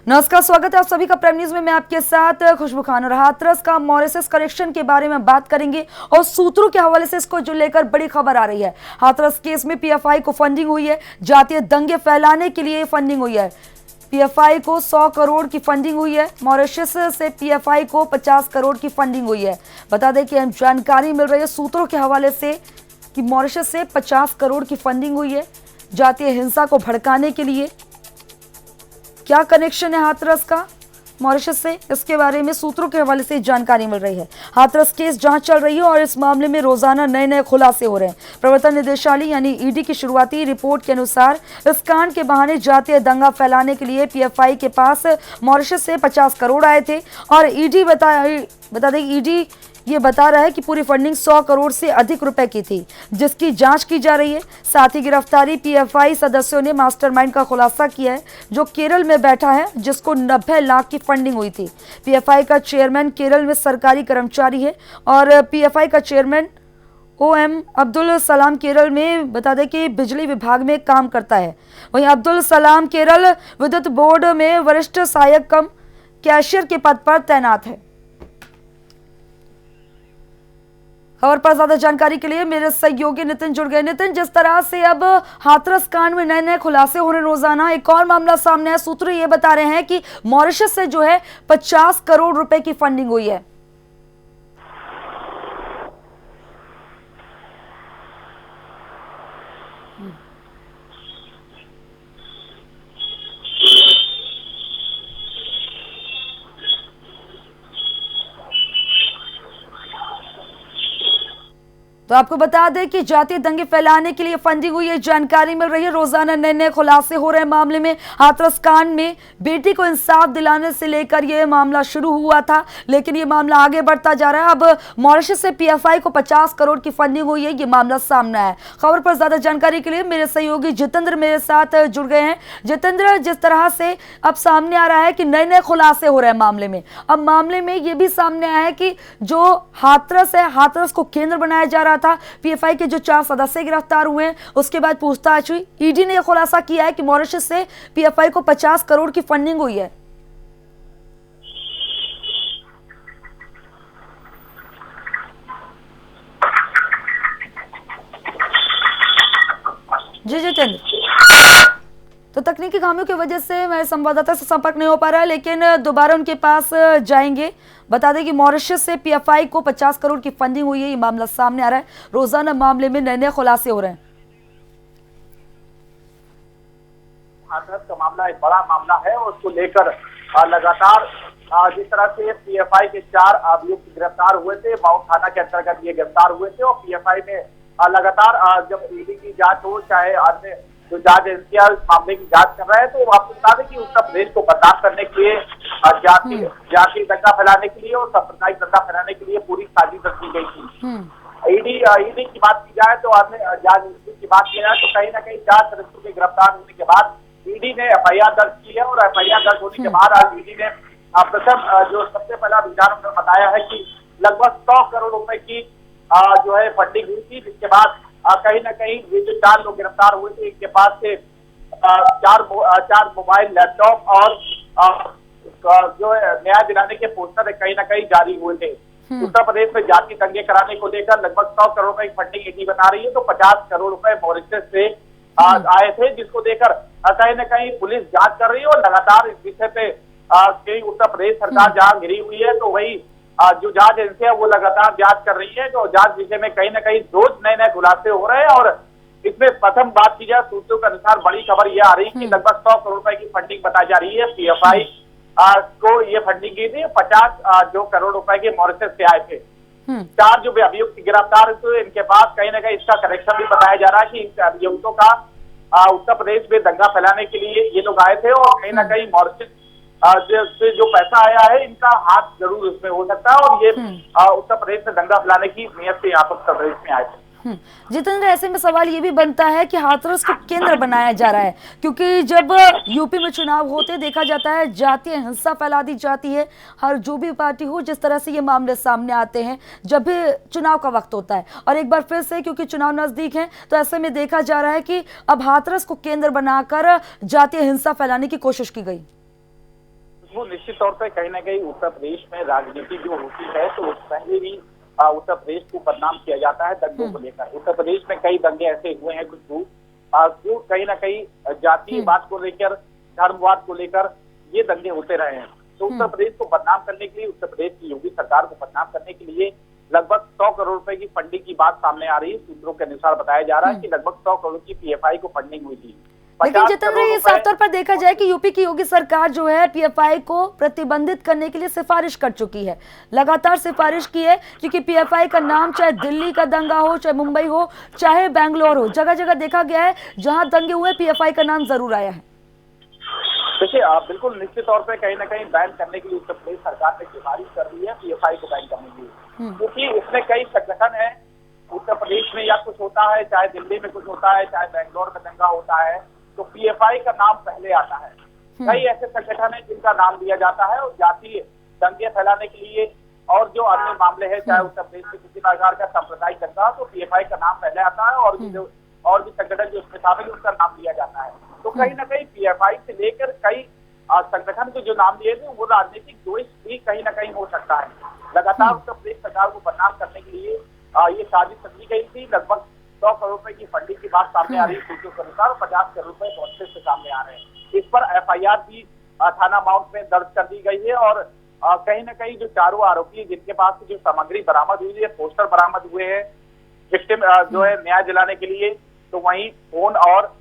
नमस्कार, स्वागत है आप सभी का प्राइम न्यूज में। मैं आपके साथ खुशबू खान और हाथरस का मॉरिशस करेक्शन के बारे में बात करेंगे और सूत्रों के हवाले से इसको जो लेकर बड़ी खबर आ रही है। हाथरस केस में पीएफआई को फंडिंग हुई है, जातीय दंगे फैलाने के लिए फंडिंग हुई है। पीएफआई को 100 करोड़ की फंडिंग हुई है। मॉरिशस से पीएफआई को 50 करोड़ की फंडिंग हुई है। बता दें कि जानकारी मिल रही है सूत्रों के हवाले से कि मॉरिशस से 50 करोड़ की फंडिंग हुई है जातीय हिंसा को भड़काने के लिए। क्या कनेक्शन है हाथरस का मॉरिशस से, इसके बारे में सूत्रों के हवाले से जानकारी मिल रही है। हाथरस केस जांच चल रही है और इस मामले में रोजाना नए नए खुलासे हो रहे हैं। प्रवर्तन निदेशालय यानी ईडी की शुरुआती रिपोर्ट के अनुसार इस कांड के बहाने जातीय दंगा फैलाने के लिए पीएफआई के पास मॉरिशस से 50 करोड़ आए थे और ईडी बता दें ईडी ये बता रहा है कि पूरी फंडिंग 100 करोड़ से अधिक रुपए की थी, जिसकी जांच की जा रही है। साथ ही गिरफ्तारी पीएफआई सदस्यों ने मास्टरमाइंड का खुलासा किया है, जो केरल में बैठा है, जिसको 90 लाख की फंडिंग हुई थी। पीएफआई का चेयरमैन केरल में सरकारी कर्मचारी है और पीएफआई का चेयरमैन ओएम अब्दुल सलाम केरल में बता दें कि बिजली विभाग में काम करता है। वहीं अब्दुल सलाम केरल विद्युत बोर्ड में वरिष्ठ सहायक कम कैशियर के पद पर तैनात है। खबर पर ज्यादा जानकारी के लिए मेरे सहयोगी नितिन जुड़ गए। नितिन, जिस तरह से अब हाथरस कांड में नए नए खुलासे हो रहे रोजाना, एक और मामला सामने है। सूत्र ये बता रहे हैं कि मॉरिशस से जो है 50 करोड़ रुपए की फंडिंग हुई है। तो आपको बता दें कि जातीय दंगे फैलाने के लिए फंडिंग हुई है, जानकारी मिल रही है। रोजाना नए नए खुलासे हो रहे हैं मामले में। हाथरस कांड में बेटी को इंसाफ दिलाने से लेकर यह मामला शुरू हुआ था, लेकिन यह मामला आगे बढ़ता जा रहा है। अब मॉरिशस से पीएफआई को 50 करोड़ की फंडिंग हुई है, यह मामला सामने है। खबर पर ज्यादा जानकारी के लिए मेरे सहयोगी जितेंद्र मेरे साथ जुड़ गए हैं। जितेंद्र, जिस तरह से अब सामने आ रहा है कि नए नए खुलासे हो रहे हैं मामले में, अब मामले में यह भी सामने आया है कि जो हाथरस है, हाथरस को केंद्र बनाया जा रहा था। पीएफआई के जो 4 सदस्य गिरफ्तार हुए हैं, उसके बाद पूछताछ हुई। ईडी ने यह खुलासा किया है कि मॉरिशस से पीएफआई को 50 करोड़ की फंडिंग हुई है। जी जितेंद्र, तो तकनीकी खामियों की वजह से मेरे संवाददाता से संपर्क नहीं हो पा रहा है, लेकिन दोबारा उनके पास जाएंगे। बता दें कि मॉरिशस से पीएफआई को 50 करोड़ की फंडिंग हुई है, ये मामला सामने आ रहा है। रोजाना मामले में नए नए खुलासे हो रहे हैं। हाथरस का मामला एक बड़ा मामला है और उसको लेकर लगातार जिस तरह से पीएफआई के 4 अभियुक्त गिरफ्तार हुए थे, माउंट थाना के अंतर्गत ये गिरफ्तार हुए थे और पीएफआई में लगातार जब ईडी की जांच हो, चाहे अन्य जो जांच एजेंसियां इस मामले की जांच कर रहे हैं, तो आपको बता दें कि उत्तर प्रदेश को बदनाम करने के लिए, जाति दंगा फैलाने के लिए और सांप्रदायिक दंगा फैलाने के लिए पूरी साजिश की गई थी। ईडी की बात की जाए तो अन्य जांच एजेंसी की बात की जाए तो कहीं ना कहीं 4 सदस्यों के गिरफ्तार होने के बाद ईडी ने एफआईआर दर्ज की है और एफआईआर दर्ज होने के बाद आज ईडी ने प्रथम जो सबसे पहला विचार बताया है कि लगभग 100 करोड़ रुपए की जो है फंडिंग हुई थी, जिसके बाद कहीं ना कहीं ये जो 4 लोग गिरफ्तार हुए थे, इनके पास से 4 मोबाइल, लैपटॉप और जो है न्याय दिलाने के पोस्टर कहीं ना कहीं जारी हुए थे। उत्तर प्रदेश में जाति दंगे कराने को लेकर लगभग 100 करोड़ रुपए की फंडिंग ईडी बता रही है, तो 50 करोड़ रुपए मॉरिशस से आए थे, जिसको लेकर कहीं ना कहीं पुलिस जांच कर रही है और लगातार इस विषय पे कहीं उत्तर प्रदेश सरकार जहां घिरी हुई है, तो वही जो जांच एजेंसी है वो लगातार जांच कर रही है। जो जांच विषय में कहीं ना कहीं रोज नए नए खुलासे हो रहे हैं और इसमें प्रथम बात की जाए सूत्रों के अनुसार बड़ी खबर ये आ रही है कि लगभग 100 करोड़ रुपए की फंडिंग बताई जा रही है। पीएफआई को ये फंडिंग की थी, 50 जो करोड़ रुपए के मॉरिशस से आए थे। 4 जो अभियुक्त गिरफ्तार हुए, इनके पास कहीं ना कहीं इसका कनेक्शन भी बताया जा रहा है कि इन अभियुक्तों का उत्तर प्रदेश में दंगा फैलाने के लिए ये लोग आए थे और कहीं ना कहीं मॉरिशस से जो पैसा आया है, इनका हाथ जरूर उसमें हो सकता है और ये उत्तर प्रदेश में दंगा फैलाने की नियत से यहाँ पर उत्तर प्रदेश में आए थे। जितेंद्र, ऐसे में सवाल ये भी बनता है कि हाथरस को केंद्र बनाया जा रहा है, क्योंकि जब यूपी में चुनाव होते देखा जाता है जातीय हिंसा फैला दी जाती है। हर जो भी पार्टी हो, जिस तरह से ये मामले सामने आते हैं जब भी चुनाव का वक्त होता है, और एक बार फिर से क्योंकि चुनाव नजदीक है, तो ऐसे में देखा जा रहा है कि अब हाथरस को केंद्र बनाकर जातीय हिंसा फैलाने की कोशिश की गई। वो निश्चित तौर पर कहीं ना कहीं उत्तर प्रदेश में राजनीति जो होती है तो उस पहले भी उत्तर प्रदेश को बदनाम किया जाता है दंगों को लेकर। उत्तर प्रदेश में कई दंगे ऐसे हुए हैं कुछ जो कहीं ना कहीं जातिवाद को लेकर, धर्मवाद को लेकर ये दंगे होते रहे हैं। तो उत्तर प्रदेश को बदनाम करने के लिए, उत्तर प्रदेश की योगी सरकार को बदनाम करने के लिए लगभग 100 करोड़ रुपए की फंडिंग की बात सामने आ रही है। सूत्रों के अनुसार बताया जा रहा है कि लगभग 100 करोड़ की पीएफआई को फंडिंग हुई थी। लेकिन जितेंद्र, ये साफ तौर पर देखा जाए कि यूपी की योगी सरकार जो है पीएफआई को प्रतिबंधित करने के लिए सिफारिश कर चुकी है, लगातार सिफारिश की है, क्योंकि पीएफआई का नाम चाहे दिल्ली का दंगा हो, चाहे मुंबई हो, चाहे बैंगलोर हो, जगह जगह देखा गया है जहां दंगे हुए पीएफआई का नाम जरूर आया है। देखिए, बिल्कुल निश्चित तौर पे कहीं ना कहीं बैन करने के लिए उत्तर प्रदेश सरकार ने सिफारिश कर दी है पीएफआई को बैन करने के लिए, क्योंकि इसमें कई संगठन है उत्तर प्रदेश में, या कुछ होता है चाहे दिल्ली में कुछ होता है, चाहे बैंगलोर में दंगा होता है तो पीएफआई का नाम पहले आता है। कई ऐसे संगठन है जिनका नाम लिया जाता है और जातीय दंगे फैलाने के लिए और जो अन्य मामले हैं, चाहे उत्तर प्रदेश में किसी प्रकार का सांप्रदायिक दंगा तो पीएफआई का नाम पहले आता है और भी संगठन जो उसमें शामिल उनका नाम लिया जाता है। तो कहीं ना कहीं पीएफआई से लेकर कई संगठन को जो नाम दिए थे वो राजनीतिक द्वेष भी कहीं ना कहीं हो सकता है। लगातार उत्तर प्रदेश सरकार को बदनाम करने के लिए ये साजिश रची गई थी। लगभग 100 करोड़ रुपए की फंडिंग की बात सामने आ रही है सूत्रों के अनुसार, 50 करोड़ रुपए पहुंचने से सामने आ रहे हैं। इस पर एफआईआर भी थाना माउंट में दर्ज कर दी गई है और कहीं ना कहीं जो चारों आरोपी जिनके पास जो सामग्री बरामद हुई है, पोस्टर बरामद हुए हैं विक्टिम जो है न्याय दिलाने के लिए, तो वहीं फोन और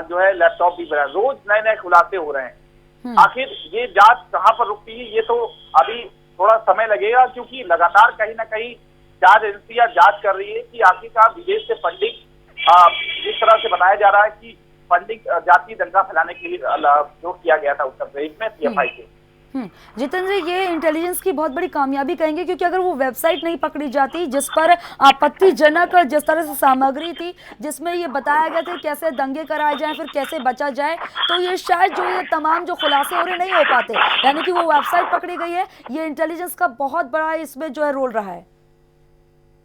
जो है लैपटॉप भी बना। रोज नए नए खुलासे हो रहे हैं। आखिर ये जांच कहां पर रुकती है ये तो अभी थोड़ा समय लगेगा, क्योंकि लगातार कहीं ना कहीं जांच एजेंसियां जांच कर रही है कि आखिरकार विदेश से फंडिंग जिस तरह से बताया जा रहा है कि फंडिंग जातीय दंगा फैलाने के लिए जो किया गया था उत्तर प्रदेश में पीएफआई के। जितेंद्र, ये इंटेलिजेंस की बहुत बड़ी कामयाबी कहेंगे, क्योंकि अगर वो वेबसाइट नहीं पकड़ी जाती जिस पर आपत्तिजनक जिस तरह से सामग्री थी जिसमें ये बताया गया था कैसे दंगे कराए जाएं, फिर कैसे बचा जाए, तो ये शायद जो ये तमाम जो खुलासे हो रहे नहीं हो पाते। यानी कि वो वेबसाइट पकड़ी गई है, ये इंटेलिजेंस का बहुत बड़ा इसमें जो है रोल रहा है।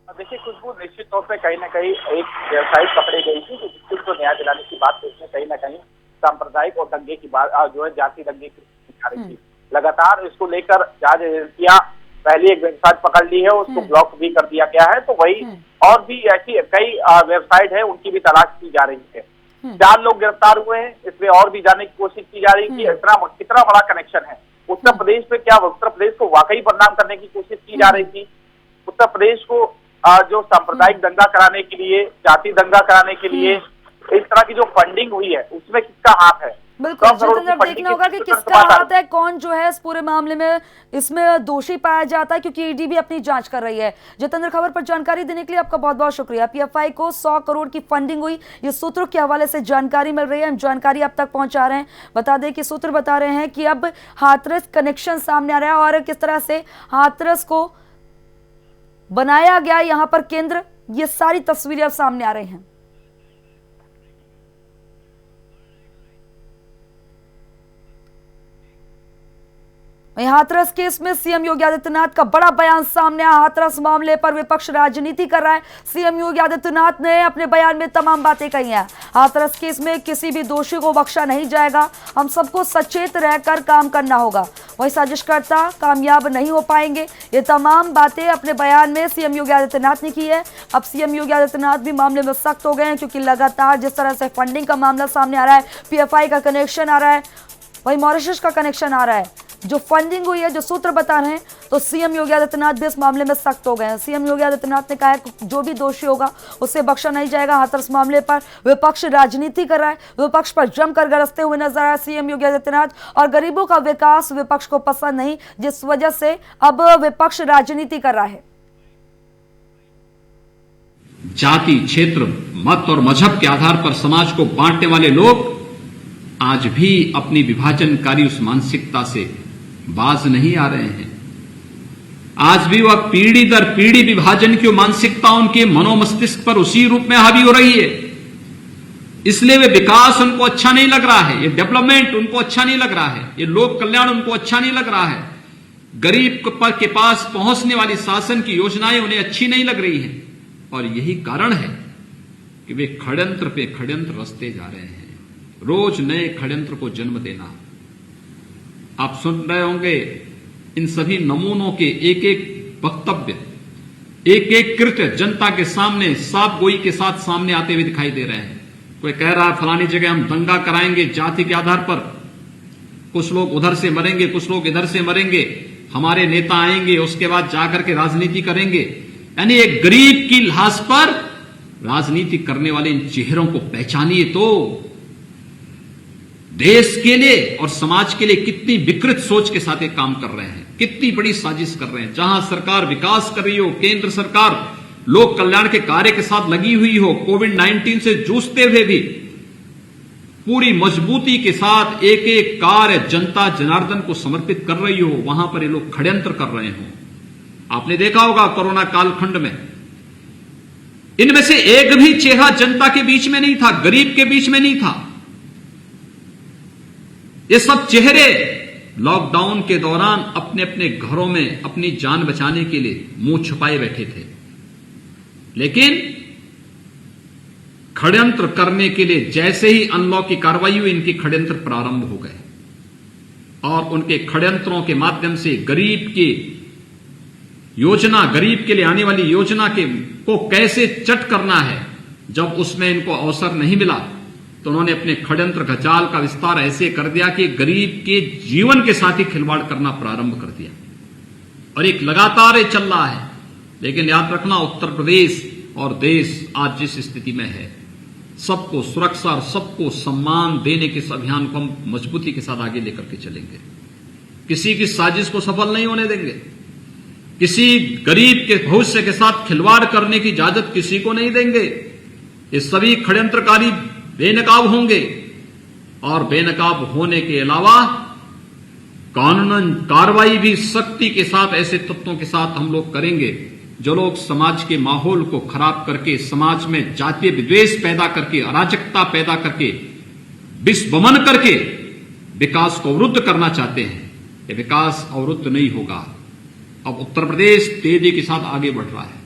देखिए खुशबू, निश्चित तौर पे कहीं ना कहीं एक वेबसाइट पकड़ी गई थी जो विक्टिम को न्याय दिलाने की बात थी, उसमें कहीं ना कहीं सांप्रदायिक और दंगे की बात जो है जाति दंगे की आ रही थी। लगातार इसको लेकर जांच एजेंसियां पहले एक वेबसाइट पकड़ ली है, उसको ब्लॉक भी कर दिया गया है, तो वही और भी ऐसी कई वेबसाइट है उनकी भी तलाश की जा रही है। 4 लोग गिरफ्तार हुए हैं, इसमें और भी जाने की कोशिश की जा रही है कि कितना बड़ा कनेक्शन है उत्तर प्रदेश में। क्या उत्तर प्रदेश को वाकई बदनाम करने की कोशिश की जा रही थी? उत्तर प्रदेश को जो सांप्रदायिक दंगा कराने के लिए, जाति दंगा कराने के लिए इस तरह की जो फंडिंग हुई है उसमें किसका हाथ है? बिल्कुल जितेंद्र, देखना होगा कि किसका हाथ है, कौन जो है इस पूरे मामले में इसमें दोषी पाया जाता है, क्योंकि ईडी भी अपनी जांच कर रही है। जितेंद्र, खबर पर जानकारी देने के लिए आपका बहुत बहुत शुक्रिया। पीएफआई को 100 करोड़ की फंडिंग हुई, ये सूत्रों के हवाले से जानकारी मिल रही है, हम जानकारी अब तक पहुंचा रहे हैं। बता दें कि सूत्र बता रहे हैं कि अब हाथरस कनेक्शन सामने आ रहा है और किस तरह से हाथरस को बनाया गया यहाँ पर केंद्र, ये सारी तस्वीरें अब सामने आ रही हैं। हाथरस केस में सीएम योगी आदित्यनाथ का बड़ा बयान सामने आया। हाथरस मामले पर विपक्ष राजनीति कर रहा है। सीएम योगी आदित्यनाथ ने अपने बयान में तमाम बातें कही हैं। हाथरस केस में किसी भी दोषी को बख्शा नहीं जाएगा, हम सबको सचेत रहकर काम करना होगा, वही साजिशकर्ता कामयाब नहीं हो पाएंगे। ये तमाम बातें अपने बयान में सीएम योगी आदित्यनाथ ने की है। अब सीएम योगी आदित्यनाथ भी मामले में सख्त हो गए हैं, क्योंकि लगातार जिस तरह से फंडिंग का मामला सामने आ रहा है, पीएफआई का कनेक्शन आ रहा है, वही मॉरिशस का कनेक्शन आ रहा है, जो फंडिंग हुई है, जो सूत्र बता रहे हैं, तो सीएम योगी आदित्यनाथ भी इस मामले में सख्त हो गए हैं। सीएम योगी आदित्यनाथ ने कहा है कि जो भी दोषी होगा उसे बख्शा नहीं जाएगा। हाथरस मामले पर विपक्ष राजनीति कर रहा है, विपक्ष पर जमकर गरजते हुए नजर आया सीएम योगी आदित्यनाथ, और गरीबों का विकास विपक्ष को पसंद नहीं, जिस वजह से अब विपक्ष राजनीति कर रहा है। जाति, क्षेत्र, मत और मजहब के आधार पर समाज को बांटने वाले लोग आज भी अपनी विभाजनकारी उस मानसिकता से बाज नहीं आ रहे हैं। आज भी वह पीढ़ी दर पीढ़ी विभाजन की मानसिकता उनके मनोमस्तिष्क पर उसी रूप में हावी हो रही है। इसलिए वे विकास उनको अच्छा नहीं लग रहा है, ये डेवलपमेंट उनको अच्छा नहीं लग रहा है, ये लोक कल्याण उनको अच्छा नहीं लग रहा है, गरीब के पास पहुंचने वाली शासन की योजनाएं उन्हें अच्छी नहीं लग रही हैं। और यही कारण है कि वे षड्यंत्र पे षड्यंत्र रचते जा रहे हैं, रोज नए षड्यंत्र को जन्म देना। आप सुन रहे होंगे इन सभी नमूनों के एक एक वक्तव्य, एक एक कृत्य जनता के सामने साफ गोई के साथ सामने आते हुए दिखाई दे रहे हैं। कोई कह रहा है फलानी जगह हम दंगा कराएंगे जाति के आधार पर, कुछ लोग उधर से मरेंगे, कुछ लोग इधर से मरेंगे, हमारे नेता आएंगे उसके बाद जाकर के राजनीति करेंगे। यानी एक गरीब की लाश पर राजनीति करने वाले इन चेहरों को पहचानिए तो देश के लिए और समाज के लिए कितनी विकृत सोच के साथ एक काम कर रहे हैं, कितनी बड़ी साजिश कर रहे हैं। जहां सरकार विकास कर रही हो, केंद्र सरकार लोक कल्याण के कार्य के साथ लगी हुई हो, कोविड-19 से जूझते हुए भी पूरी मजबूती के साथ एक एक कार्य जनता जनार्दन को समर्पित कर रही हो, वहां पर ये लोग षड्यंत्र कर रहे हो। आपने देखा होगा कोरोना कालखंड में इनमें से एक भी चेहरा जनता के बीच में नहीं था, गरीब के बीच में नहीं था। ये सब चेहरे लॉकडाउन के दौरान अपने अपने घरों में अपनी जान बचाने के लिए मुंह छुपाए बैठे थे, लेकिन षड्यंत्र करने के लिए जैसे ही अनलॉक की कार्रवाई हुई, इनके षड्यंत्र प्रारंभ हो गए और उनके षड्यंत्रों के माध्यम से गरीब की योजना, गरीब के लिए आने वाली योजना को कैसे चट करना है, जब उसमें इनको अवसर नहीं मिला तो उन्होंने अपने षड्यंत्र का जाल का विस्तार ऐसे कर दिया कि गरीब के जीवन के साथ ही खिलवाड़ करना प्रारंभ कर दिया और एक लगातार ये चल रहा है। लेकिन याद रखना, उत्तर प्रदेश और देश आज जिस स्थिति में है, सबको सुरक्षा और सबको सम्मान देने के इस अभियान को हम मजबूती के साथ आगे लेकर के चलेंगे। किसी की साजिश को सफल नहीं होने देंगे, किसी गरीब के भविष्य के साथ खिलवाड़ करने की इजाजत किसी को नहीं देंगे। ये सभी षड्यंत्रकारी बेनकाब होंगे और बेनकाब होने के अलावा कानूनन कार्रवाई भी सख्ती के साथ ऐसे तत्वों के साथ हम लोग करेंगे जो लोग समाज के माहौल को खराब करके, समाज में जातीय विद्वेष पैदा करके, अराजकता पैदा करके, विस्वमन करके विकास को अवरुद्ध करना चाहते हैं। ये विकास अवरुद्ध नहीं होगा। अब उत्तर प्रदेश तेजी के साथ आगे बढ़ रहा है।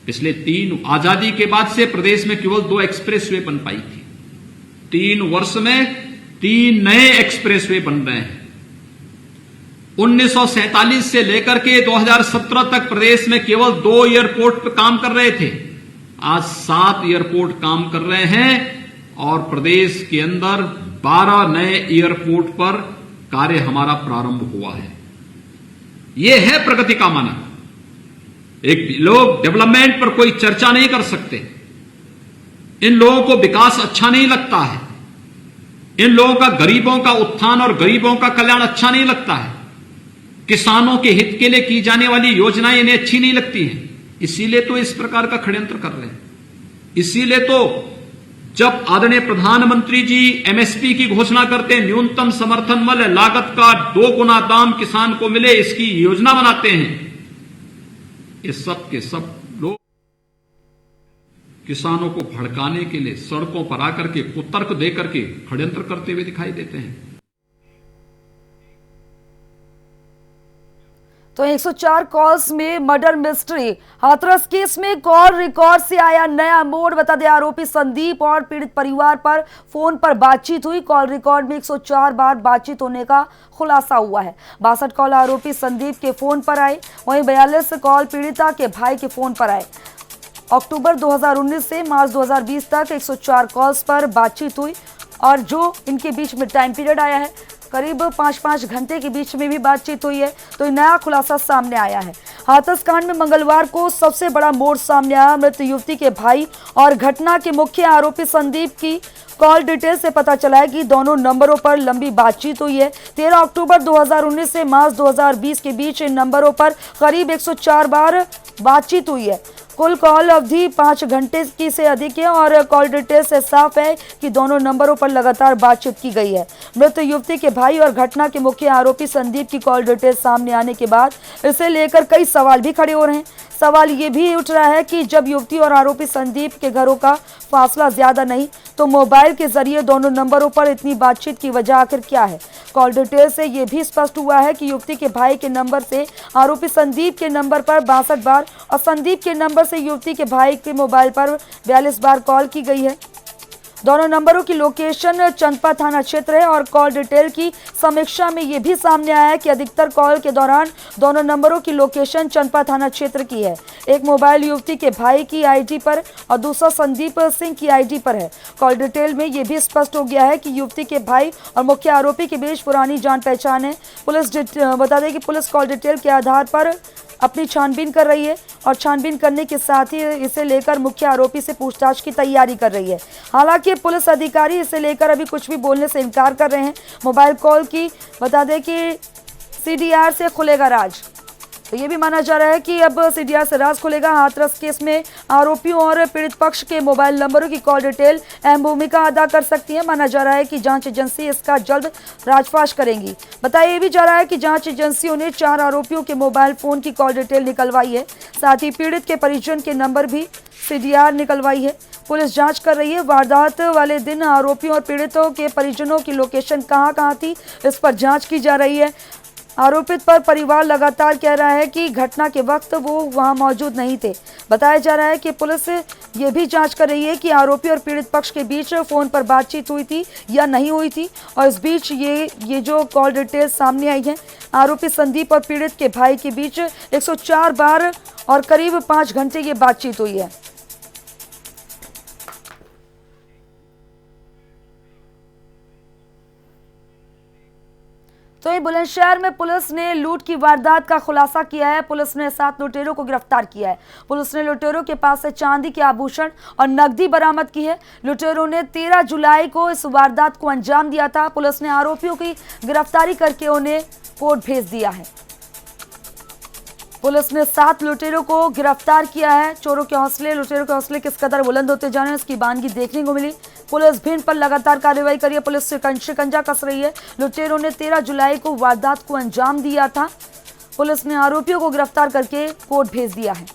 पिछले 3 आजादी के बाद से प्रदेश में केवल 2 एक्सप्रेसवे बन पाई थी। 3 वर्ष में 3 नए एक्सप्रेसवे बन रहे हैं। 1947 से लेकर के 2017 तक प्रदेश में केवल 2 एयरपोर्ट पर काम कर रहे थे, आज 7 एयरपोर्ट काम कर रहे हैं और प्रदेश के अंदर 12 नए एयरपोर्ट पर कार्य हमारा प्रारंभ हुआ है। यह है प्रगति का मानक। एक लोग डेवलपमेंट पर कोई चर्चा नहीं कर सकते, इन लोगों को विकास अच्छा नहीं लगता है, इन लोगों का गरीबों का उत्थान और गरीबों का कल्याण अच्छा नहीं लगता है, किसानों के हित के लिए की जाने वाली योजनाएं इन्हें अच्छी नहीं लगती हैं। इसीलिए तो इस प्रकार का षड्यंत्र कर रहे हैं। इसीलिए तो जब आदरणीय प्रधानमंत्री जी एमएसपी की घोषणा करते हैं, न्यूनतम समर्थन मूल्य लागत का 2 गुना दाम किसान को मिले, इसकी योजना बनाते हैं, ये सब के सब लोग किसानों को भड़काने के लिए सड़कों पर आकर के कुतर्क देकर के षड्यंत्र करते हुए दिखाई देते हैं। तो 104 कॉल्स में मर्डर मिस्ट्री। हाथरस केस में कॉल रिकॉर्ड से आया नया मोड़। बता दें, आरोपी संदीप और पीड़ित परिवार पर फोन पर बातचीत हुई। कॉल रिकॉर्ड में 104 बार बातचीत होने का खुलासा हुआ है। 62 कॉल आरोपी संदीप के फोन पर आए, वहीं 42 कॉल पीड़िता के भाई के फोन पर आए। अक्टूबर 2019 से मार्च 2020 तक 104 कॉल्स पर बातचीत हुई और जो इनके बीच में टाइम पीरियड आया है, करीब 5-5 घंटे के बीच में भी बातचीत हुई है। तो नया खुलासा सामने आया है। हाथरस कांड में मंगलवार को सबसे बड़ा मोड़ सामने आया। मृत युवती के भाई और घटना के मुख्य आरोपी संदीप की कॉल डिटेल से पता चला है कि दोनों नंबरों पर लंबी बातचीत हुई है। 13 अक्टूबर 2019 से मार्च 2020 के बीच इन नंबरों पर करीब 104 बार बातचीत हुई है। कुल कॉल अवधि 5 घंटे की से अधिक है और कॉल डिटेल से साफ है कि दोनों नंबरों पर लगातार बातचीत की गई है। मृत युवती के भाई और घटना के मुख्य आरोपी संदीप की कॉल डिटेल सामने आने के बाद इसे लेकर कई सवाल भी खड़े हो रहे हैं। सवाल ये भी उठ रहा है कि जब युवती और आरोपी संदीप के घरों का फासला ज्यादा नहीं तो मोबाइल के जरिए दोनों नंबरों पर इतनी बातचीत की वजह आखिर क्या है। कॉल डिटेल से यह भी स्पष्ट हुआ है कि युवती के भाई के नंबर से आरोपी संदीप के नंबर पर 62 बार और संदीप के नंबर से युवती के भाई के मोबाइल पर 42 बार कॉल की गई है। दोनों नंबरों की लोकेशन चंदपा थाना क्षेत्र है और कॉल डिटेल की समीक्षा में यह भी सामने आया है कि अधिकतर कॉल के दौरान दोनों नंबरों की लोकेशन चंदपा थाना क्षेत्र की है। एक मोबाइल युवती के भाई की आईडी पर और दूसरा संदीप सिंह की आईडी पर है। कॉल डिटेल में यह भी स्पष्ट हो गया है कि युवती के भाई और मुख्य आरोपी के बीच पुरानी जान पहचान है। बता दें कि पुलिस कॉल डिटेल के आधार पर अपनी छानबीन कर रही है और छानबीन करने के साथ ही इसे लेकर मुख्य आरोपी से पूछताछ की तैयारी कर रही है। हालांकि पुलिस अधिकारी इसे लेकर अभी कुछ भी बोलने से इनकार कर रहे हैं। मोबाइल कॉल की बता दें कि सीडीआर से खुलेगा राज, तो ये भी माना जा रहा है कि अब सीडीआर से राज खुलेगा। हाथरस केस में आरोपियों और पीड़ित पक्ष के मोबाइल नंबरों की कॉल डिटेल अहम भूमिका अदा कर सकती है। माना जा रहा है कि जांच एजेंसी इसका जल्द राजफाश करेंगी। बताया ये भी जा रहा है कि जांच एजेंसियों ने 4 आरोपियों के मोबाइल फोन की कॉल डिटेल निकलवाई है। साथ ही पीड़ित के परिजन के नंबर भी सीडीआर निकलवाई है। पुलिस जांच कर रही है वारदात वाले दिन आरोपियों और पीड़ितों के परिजनों की लोकेशन कहां थी, इस पर जांच की जा रही है। आरोपित पर परिवार लगातार कह रहा है कि घटना के वक्त वो वहां मौजूद नहीं थे। बताया जा रहा है कि पुलिस ये भी जांच कर रही है कि आरोपी और पीड़ित पक्ष के बीच फोन पर बातचीत हुई थी या नहीं हुई थी। और इस बीच ये जो कॉल डिटेल सामने आई है, आरोपी संदीप और पीड़ित के भाई के बीच 104 बार और करीब 5 घंटे ये बातचीत हुई है। तो बुलंदशहर में पुलिस ने लूट की वारदात का खुलासा किया है। पुलिस ने 7 लुटेरों को गिरफ्तार किया है। पुलिस ने लुटेरों के पास से चांदी के आभूषण और नकदी बरामद की है। लुटेरों ने 13 जुलाई को इस वारदात को अंजाम दिया था। पुलिस ने आरोपियों की गिरफ्तारी करके उन्हें कोर्ट भेज दिया है। पुलिस ने 7 लुटेरों को गिरफ्तार किया है। लुटेरों के हौसले किस कदर बुलंद होते जा रहे हैं, इसकी बानगी देखने को मिली। पुलिस भी इन पर लगातार कार्रवाई कर रही है। पुलिस शिकंजा कस रही है। लुटेरों ने 13 जुलाई को वारदात को अंजाम दिया था। पुलिस ने आरोपियों को गिरफ्तार करके कोर्ट भेज दिया है।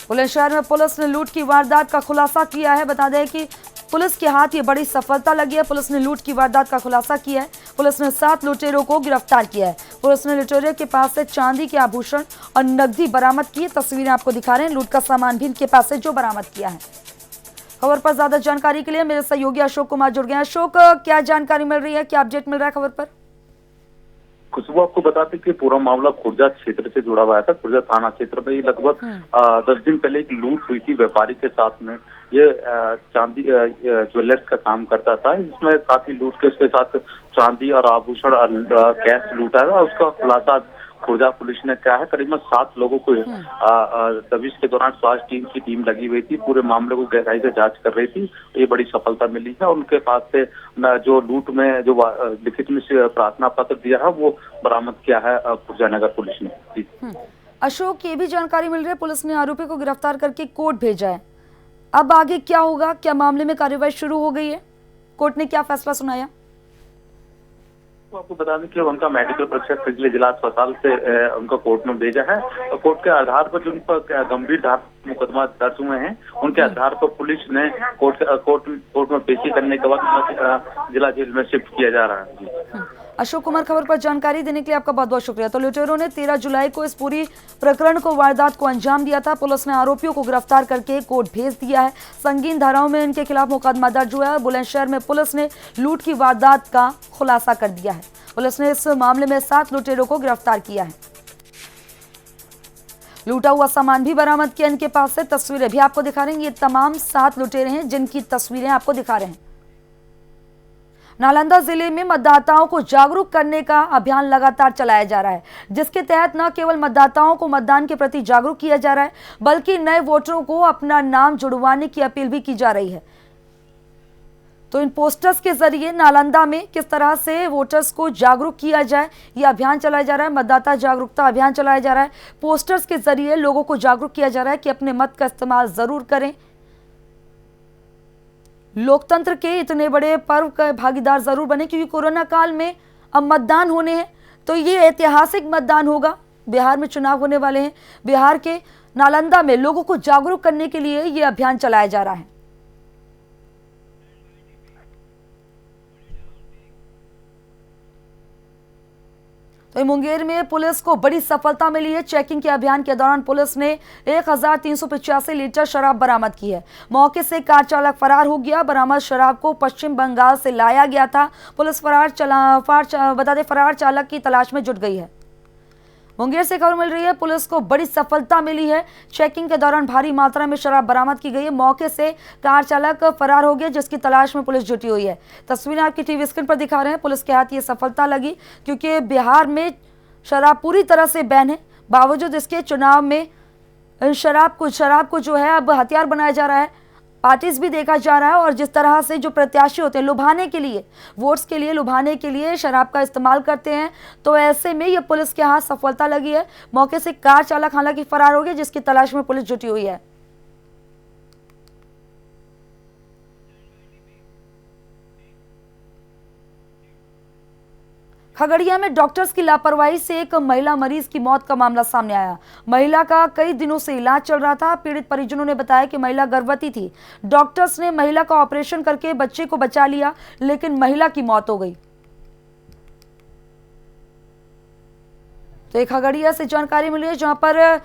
बुलंदशहर में पुलिस ने लूट की वारदात का खुलासा किया है। बता दें कि पुलिस के हाथ ये बड़ी सफलता लगी है। पुलिस ने लूट की वारदात का खुलासा किया है। पुलिस ने 7 लुटेरों को गिरफ्तार किया है। पुलिस ने लुटेरों के पास से चांदी के आभूषण और नकदी बरामद की है। तस्वीरें आपको दिखा रहे हैं। लूट का सामान भी इनके पास से जो बरामद किया है। खबर पर ज्यादा जानकारी के लिए मेरे सहयोगी अशोक कुमार जुड़ गए हैं। अशोक, क्या जानकारी मिल रही है, क्या अपडेट मिल रहा है खबर पर? खुशबू, आपको बताते कि पूरा मामला खुर्जा क्षेत्र से जुड़ा हुआ था। खुर्जा थाना क्षेत्र में लगभग 10 दिन पहले एक लूट हुई थी व्यापारी के साथ में। ये चांदी ज्वेलर्स का काम करता था। इसमें काफी लूट के उसके साथ चांदी और आभूषण और कैश लूटा था। उसका खुलासा खुर्जा पुलिस ने किया है। करीबन 7 लोगों को दबिश के दौरान स्वास्थ्य टीम लगी हुई थी। पूरे मामले को गहराई से जांच कर रही थी। ये बड़ी सफलता मिली है। उनके पास से जो लूट में जो लिखित में प्रार्थना पत्र दिया है वो बरामद किया है खुर्जा नगर पुलिस ने। अशोक, ये भी जानकारी मिल रही है पुलिस ने आरोपी को गिरफ्तार करके कोर्ट भेजा है। अब आगे क्या होगा? क्या मामले में कार्रवाई शुरू हो गई है? कोर्ट ने क्या फैसला सुनाया? तो आपको बता दें कि उनका मेडिकल परीक्षा पिछले जिला अस्पताल से उनका कोर्ट में भेजा है। और कोर्ट के आधार पर जो उन पर गंभीर धारा मुकदमा दर्ज हुए हैं, उनके आधार पर पुलिस ने कोर्ट में पेशी करने के बाद जिला जेल में शिफ्ट किया जा रहा है। अशोक कुमार, खबर पर जानकारी देने के लिए आपका बहुत बहुत शुक्रिया। तो लुटेरों ने 13 जुलाई को इस पूरी प्रकरण को वारदात को अंजाम दिया था। पुलिस ने आरोपियों को गिरफ्तार करके कोर्ट भेज दिया है। संगीन धाराओं में इनके खिलाफ मुकदमा दर्ज हुआ है। बुलंदशहर में पुलिस ने लूट की वारदात का खुलासा कर दिया है। पुलिस ने इस मामले में 7 लुटेरों को गिरफ्तार किया है। लूटा हुआ सामान भी बरामद किया इनके पास से। तस्वीरें भी आपको दिखा रहे हैं। ये तमाम 7 लुटेरे हैं जिनकी तस्वीरें आपको दिखा रहे हैं। नालंदा जिले में मतदाताओं को जागरूक करने का अभियान लगातार चलाया जा रहा है, जिसके तहत न केवल मतदाताओं को मतदान के प्रति जागरूक किया जा रहा है, बल्कि नए वोटरों को अपना नाम जुड़वाने की अपील भी की जा रही है। तो इन पोस्टर्स के जरिए नालंदा में किस तरह से वोटर्स को जागरूक किया जाए, यह अभियान चलाया जा रहा है। मतदाता जागरूकता अभियान चलाया जा रहा है। पोस्टर्स के जरिए लोगों को जागरूक किया जा रहा है कि अपने मत का इस्तेमाल जरूर करें, लोकतंत्र के इतने बड़े पर्व का भागीदार जरूर बने, क्योंकि कोरोना काल में अब मतदान होने हैं। तो ये ऐतिहासिक मतदान होगा। बिहार में चुनाव होने वाले हैं। बिहार के नालंदा में लोगों को जागरूक करने के लिए ये अभियान चलाया जा रहा है। तो मुंगेर में पुलिस को बड़ी सफलता मिली है। चेकिंग के अभियान के दौरान पुलिस ने 1385 लीटर शराब बरामद की है। मौके से कार चालक फरार हो गया। बरामद शराब को पश्चिम बंगाल से लाया गया था। पुलिस फरार चालक की तलाश में जुट गई है। मुंगेर से खबर मिल रही है, पुलिस को बड़ी सफलता मिली है। चेकिंग के दौरान भारी मात्रा में शराब बरामद की गई है। मौके से कार चालक फरार हो गया, जिसकी तलाश में पुलिस जुटी हुई है। तस्वीरें आपकी टीवी स्क्रीन पर दिखा रहे हैं। पुलिस के हाथ ये सफलता लगी क्योंकि बिहार में शराब पूरी तरह से बैन है। बावजूद इसके चुनाव में शराब को जो है अब हथियार बनाया जा रहा है, पार्टीज भी देखा जा रहा है। और जिस तरह से जो प्रत्याशी होते हैं लुभाने के लिए, वोट्स के लिए लुभाने के लिए शराब का इस्तेमाल करते हैं, तो ऐसे में ये पुलिस के हाथ सफलता लगी है। मौके से कार चालक हालांकि फरार हो गया, जिसकी तलाश में पुलिस जुटी हुई है। खगड़िया में डॉक्टर्स की लापरवाही से एक महिला मरीज की मौत का मामला सामने आया। महिला का कई दिनों से इलाज चल रहा था। पीड़ित परिजनों ने बताया कि महिला गर्भवती थी। डॉक्टर्स ने महिला का ऑपरेशन करके बच्चे को बचा लिया, लेकिन महिला की मौत हो गई। तो एक खगड़िया से जानकारी मिली है, जहां पर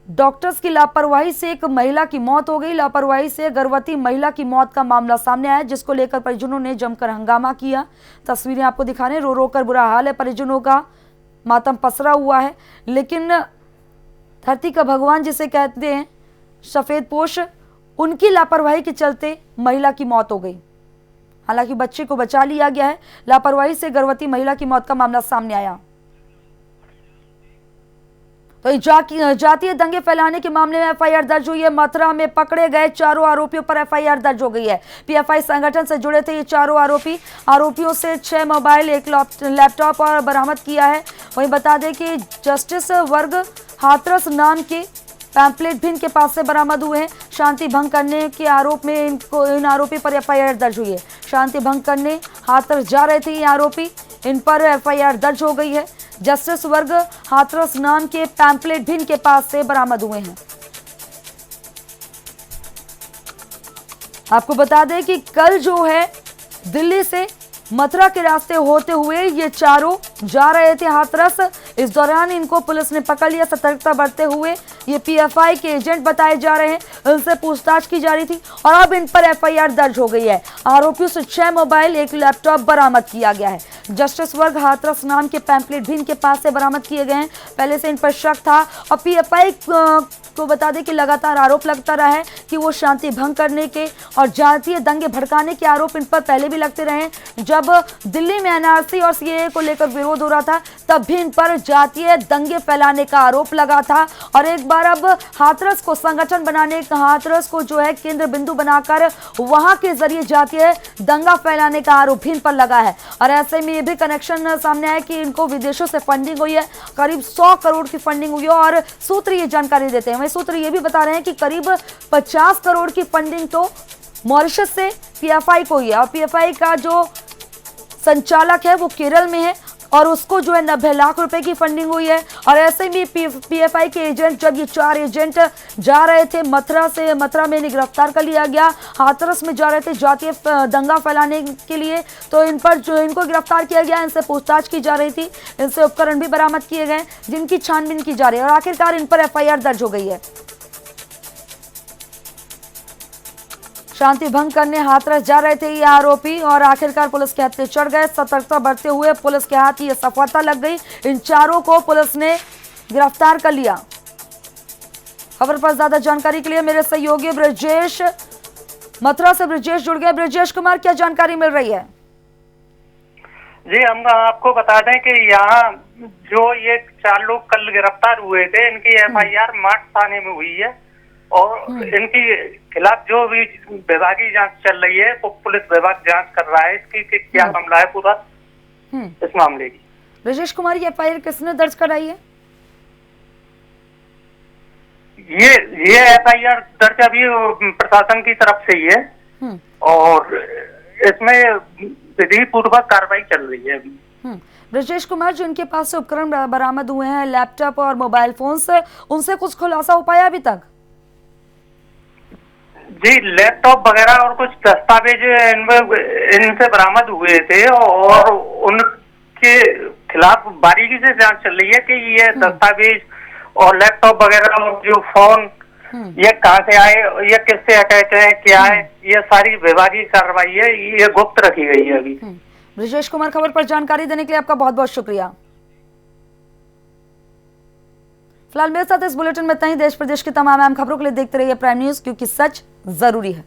डॉक्टर्स की लापरवाही से एक महिला की मौत हो गई। लापरवाही से गर्भवती महिला की मौत का मामला सामने आया, जिसको लेकर परिजनों ने जमकर हंगामा किया। तस्वीरें आपको दिखा रहे हैं। रो रो कर बुरा हाल है, परिजनों का मातम पसरा हुआ है। लेकिन धरती का भगवान जिसे कहते हैं सफेद पोश, उनकी लापरवाही के चलते महिला की मौत हो गई। हालांकि बच्चे को बचा लिया गया है। लापरवाही से गर्भवती महिला की मौत का मामला सामने आया। तो जातीय दंगे फैलाने के मामले में एफआईआर दर्ज हुई है। मथुरा में पकड़े गए चारों आरोपियों पर एफआईआर दर्ज हो गई है। पीएफआई संगठन से जुड़े थे ये चारों आरोपियों से 6 मोबाइल, 1 लैपटॉप और बरामद किया है। वहीं बता दें कि जस्टिस वर्ग हाथरस नाम के पैम्पलेट भी इनके पास से बरामद हुए हैं। शांति भंग करने के आरोप में इन आरोपी पर एफआईआर दर्ज हुई है। शांति भंग करने हाथरस जा रहे थे ये आरोपी, इन पर एफआईआर दर्ज हो गई है। जस्टिस वर्ग हाथरस नाम के पैम्पलेट भी इनके पास से बरामद हुए हैं। आपको बता दें कि कल जो है दिल्ली से मथुरा के रास्ते होते हुए ये चारों जा रहे थे हाथरस। इस दौरान इनको पुलिस ने पकड़ लिया। सतर्कता बरतते हुए ये पीएफआई के एजेंट बताए जा रहे हैं, उनसे पूछताछ की जा रही थी और अब इन पर एफआईआर दर्ज हो गई है। आरोपियों से 6 मोबाइल, 1 लैपटॉप बरामद किया गया है। जस्टिस वर्ग हाथरस नाम के पैम्पलेट भी इनके पास से बरामद किए गए हैं। पहले से इन पर शक था और पीएफआई को बता दें कि लगातार आरोप लगता रहा है कि वो शांति भंग करने के और जातीय दंगे भड़काने के आरोप इन पर पहले भी लगते रहे। जब दिल्ली में एनआरसी और सीएए को लेकर विरोध हो रहा था, तब भी इन पर जातीय दंगे फैलाने का आरोप लगा था। और एक बार अब हाथरस को संगठन बनाने, हाथरस को जो है केंद्र बिंदु बनाकर वहां के जरिए जातीय दंगा फैलाने का आरोप भी इन पर लगा है। और ऐसे में ये भी कनेक्शन सामने आया कि इनको विदेशों से फंडिंग हुई है। करीब 100 करोड़ की फंडिंग हुई है और सूत्र ये जानकारी देते हैं। वही सूत्र ये भी बता रहे हैं कि करीब 50 करोड़ की फंडिंग तो मॉरिशस से पीएफआई को हुई है और पीएफआई का जो संचालक है वो केरल में है और उसको जो है 90 लाख रुपए की फंडिंग हुई है। और ऐसे में पीएफआई के एजेंट, जब ये 4 एजेंट जा रहे थे मथुरा में इन्हें गिरफ्तार कर लिया गया। हाथरस में जा रहे थे जातीय दंगा फैलाने के लिए, तो इनको गिरफ्तार किया गया। इनसे पूछताछ की जा रही थी, इनसे उपकरण भी बरामद किए गए जिनकी छानबीन की जा रही है और आखिरकार इन पर एफआईआर दर्ज हो गई है। शांति भंग करने हाथरस जा रहे थे ये आरोपी और आखिरकार पुलिस के हत्थे चढ़ गए। सतर्कता बरतते हुए पुलिस के हाथ ये सफलता लग गई। इन चारों को पुलिस ने गिरफ्तार कर लिया। खबर पर ज्यादा जानकारी के लिए मेरे सहयोगी ब्रजेश, मथुरा से ब्रजेश जुड़ गए। ब्रजेश कुमार, क्या जानकारी मिल रही है? जी, हम आपको बता दें कि यहाँ जो ये 4 लोग कल गिरफ्तार हुए थे, इनकी एफआईआर मार्च थाने में हुई है और इनकी खिलाफ जो भी विभागीय जांच चल रही है वो पुलिस विभाग जांच कर रहा है इसकी कि क्या मामला है पूरा इस मामले की। ब्रजेश कुमार, ये एफआईआर किसने दर्ज कराई है? ये एफआईआर दर्ज अभी प्रशासन की तरफ से ही है और इसमें विधि पूर्वक कार्रवाई चल रही है अभी। ब्रजेश कुमार, जो इनके पास से उपकरण बरामद हुए हैं, लैपटॉप और मोबाइल फोन से, उनसे कुछ खुलासा हो पाया अभी तक? जी, लैपटॉप वगैरह और कुछ दस्तावेज इनसे बरामद हुए थे और उनके खिलाफ बारीकी से जांच चल रही है कि ये दस्तावेज और लैपटॉप वगैरह और जो फोन ये कहाँ से आए, ये किससे अटैच है, क्या है, ये सारी विभागीय कार्रवाई है, ये गुप्त रखी गई है अभी। ब्रजेश कुमार, खबर पर जानकारी देने के लिए आपका बहुत बहुत शुक्रिया। फिलहाल मेरे साथ इस बुलेटिन में इतना ही। देश प्रदेश की तमाम अहम खबरों के लिए देखते रहिए प्राइम न्यूज, क्योंकि सच जरूरी है।